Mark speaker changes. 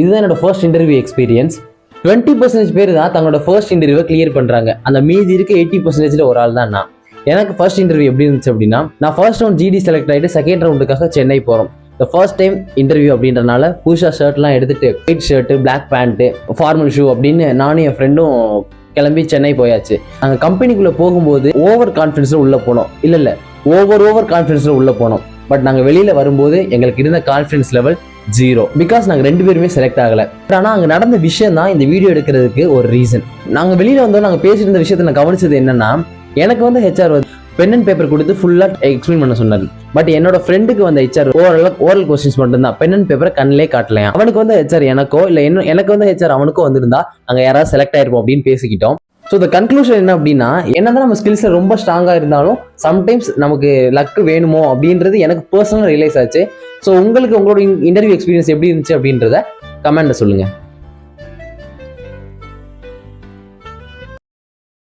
Speaker 1: இதுதான் என்னோட first interview experience. 20% பேர் தான் தங்களோட ஃபர்ஸ்ட் இன்டர்வியூவை கிளியர் பண்றாங்க. அந்த மீதி இருக்க 80% ஒரு ஆள் தான் நான். எனக்கு ஃபர்ஸ்ட் இன்டர்வியூ எப்படி இருந்துச்சு அப்படின்னா, நான் ஃபர்ஸ்ட் ரவுண்ட் ஜிடி செலக்ட் ஆகிட்டு செகண்ட் ரவுண்டுக்காக சென்னை போகிறோம். இந்த ஃபர்ஸ்ட் டைம் இன்டர்வியூ அப்படின்றனால புதுசாக ஷர்ட்லாம் எடுத்துட்டு white shirt, black pant, formal shoe அப்படின்னு நானும் என் ஃப்ரெண்டும் கிளம்பி சென்னை போயாச்சு. நாங்கள் கம்பெனிக்குள்ளே போகும்போது ஓவர் கான்ஃபிடன்ஸில் உள்ளே போனோம். இல்லை ஓவர் கான்ஃபிடன்ஸில் உள்ளே போனோம். பட் நாங்கள் வெளியில் வரும்போது எங்களுக்கு இருந்த கான்ஃபிடன்ஸ் லெவல் 0. பிகாஸ் நாங்கள் 2 பேருமே செலக்ட் ஆகலை. ஆனால் அங்கே நடந்த விஷயம் தான் இந்த வீடியோ எடுக்கிறதுக்கு ஒரு ரீசன். நாங்கள் வெளியில் வந்தோம், நாங்கள் பேசிட்டு இருந்த விஷயத்தை நான் கவனிச்சது என்னன்னா, எனக்கு வந்து ஹெச்ஆர் பென் அண்ட் பேப்பர் கொடுத்து ஃபுல்லாக எக்ஸ்பிளைன் பண்ண சொன்னார். பட் என்னோட ஃப்ரெண்டுக்கு வந்து ஹெச்ஆர் ஓரல் கொஸ்டின்ஸ் மட்டும்தான், பென் அண்ட் பேப்பரை கண்ணிலே காட்டலையா. அவனுக்கு வந்து ஹெச்ஆர் எனக்கோ இல்லை எனக்கு வந்து ஹெச்ஆர் அவனுக்கோ வந்திருந்தா நாங்கள் யாராவது செலக்ட் ஆயிருப்போம் அப்படின்னு பேசிக்கிட்டோம். ஸோ இந்த கன்க்ளூஷன் என்ன அப்படின்னா, என்னதான் நம்ம ஸ்கில்ஸில் ரொம்ப ஸ்ட்ராங்காக இருந்தாலும் சம்டைம்ஸ் நமக்கு லக்கு வேணுமோ அப்படின்றது எனக்கு பர்சனலாக ரியலைஸ் ஆச்சு. ஸோ உங்களுக்கு உங்களோட இன்டர்வியூ எக்ஸ்பீரியன்ஸ் எப்படி இருந்துச்சு அப்படின்றத கமெண்ட்ல சொல்லுங்கள்.